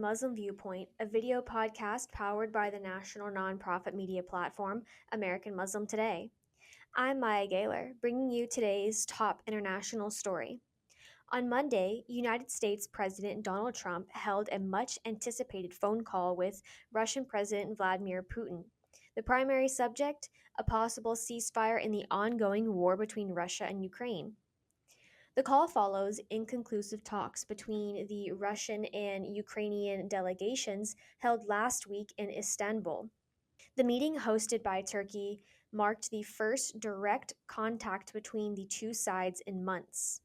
Muslim Viewpoint, a video podcast powered by the national nonprofit media platform American Muslim Today. I'm Maya Gayler, bringing you today's top international story. On Monday, United States President Donald Trump held a much anticipated phone call with Russian President Vladimir Putin. The primary subject, a possible ceasefire in the ongoing war between Russia and Ukraine. The call follows inconclusive talks between the Russian and Ukrainian delegations held last week in Istanbul. The meeting, hosted by Turkey, marked the first direct contact between the two sides in months.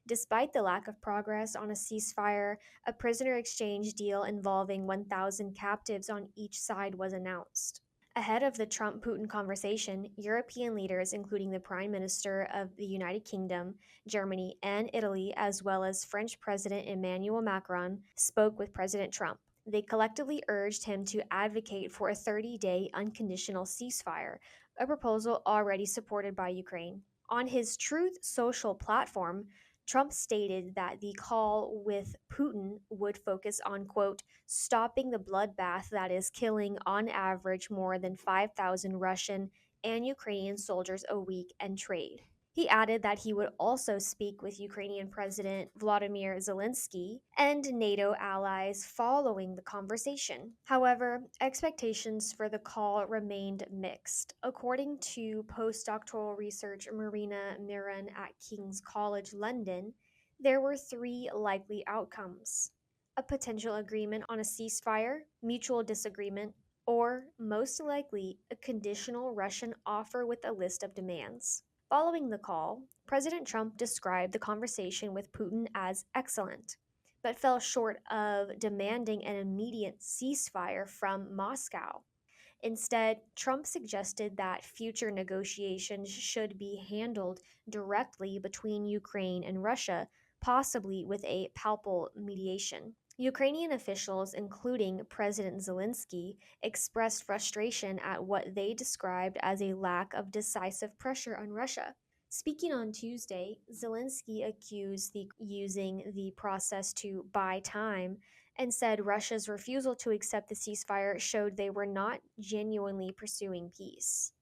Despite the lack of progress on a ceasefire, a prisoner exchange deal involving 1,000 captives on each side was announced. Ahead of the Trump Putin conversation, European leaders, including the Prime Minister of the United Kingdom, Germany, and Italy, as well as French President Emmanuel Macron, spoke with President Trump. They collectively urged him to advocate for a 30-day unconditional ceasefire, a proposal already supported by Ukraine. On his Truth Social platform, Trump stated that the call with Putin would focus on, quote, stopping the bloodbath that is killing on average more than 5,000 Russian and Ukrainian soldiers a week and trade. He added that he would also speak with Ukrainian President Vladimir Zelensky and NATO allies following the conversation. However, expectations for the call remained mixed. According to postdoctoral researcher Marina Miron at King's College London, there were three likely outcomes: a potential agreement on a ceasefire, mutual disagreement, or, most likely, a conditional Russian offer with a list of demands. Following the call, President Trump described the conversation with Putin as excellent, but fell short of demanding an immediate ceasefire from Moscow. Instead, Trump suggested that future negotiations should be handled directly between Ukraine and Russia, possibly with a palpable mediation. Ukrainian officials, including President Zelensky, expressed frustration at what they described as a lack of decisive pressure on Russia. Speaking on Tuesday, Zelensky accused using the process to buy time and said Russia's refusal to accept the ceasefire showed they were not genuinely pursuing peace.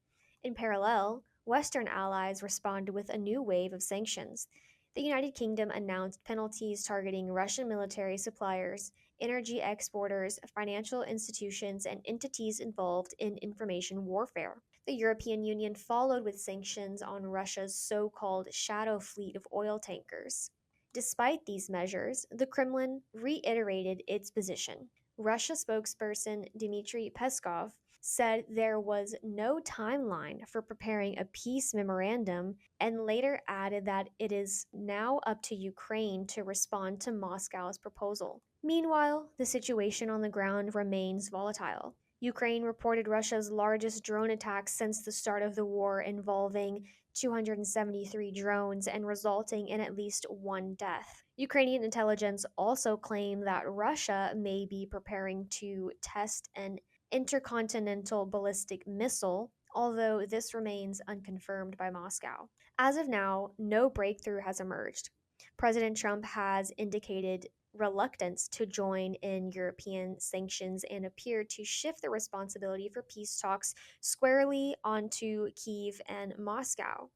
In parallel, Western allies responded with a new wave of sanctions. The United Kingdom announced penalties targeting Russian military suppliers, energy exporters, financial institutions, and entities involved in information warfare. The European Union followed with sanctions on Russia's so-called shadow fleet of oil tankers. Despite these measures, the Kremlin reiterated its position. Russia spokesperson Dmitry Peskov said there was no timeline for preparing a peace memorandum and later added that it is now up to Ukraine to respond to Moscow's proposal. Meanwhile, the situation on the ground remains volatile. Ukraine reported Russia's largest drone attack since the start of the war, involving 273 drones and resulting in at least one death. Ukrainian intelligence also claimed that Russia may be preparing to test an intercontinental ballistic missile, although this remains unconfirmed by Moscow. As of now, no breakthrough has emerged. President Trump has indicated reluctance to join in European sanctions and appeared to shift the responsibility for peace talks squarely onto Kyiv and Moscow.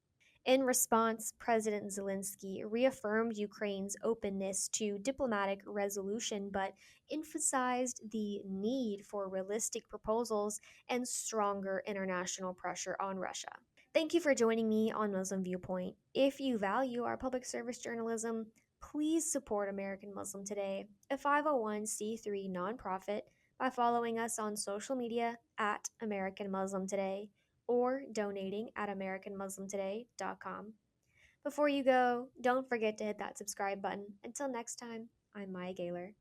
In response, President Zelensky reaffirmed Ukraine's openness to diplomatic resolution but emphasized the need for realistic proposals and stronger international pressure on Russia. Thank you for joining me on Muslim Viewpoint. If you value our public service journalism, please support American Muslim Today, a 501c3 nonprofit, by following us on social media at American Muslim Today or donating at AmericanMuslimToday.com. Before you go, don't forget to hit that subscribe button. Until next time, I'm Maya Gayler.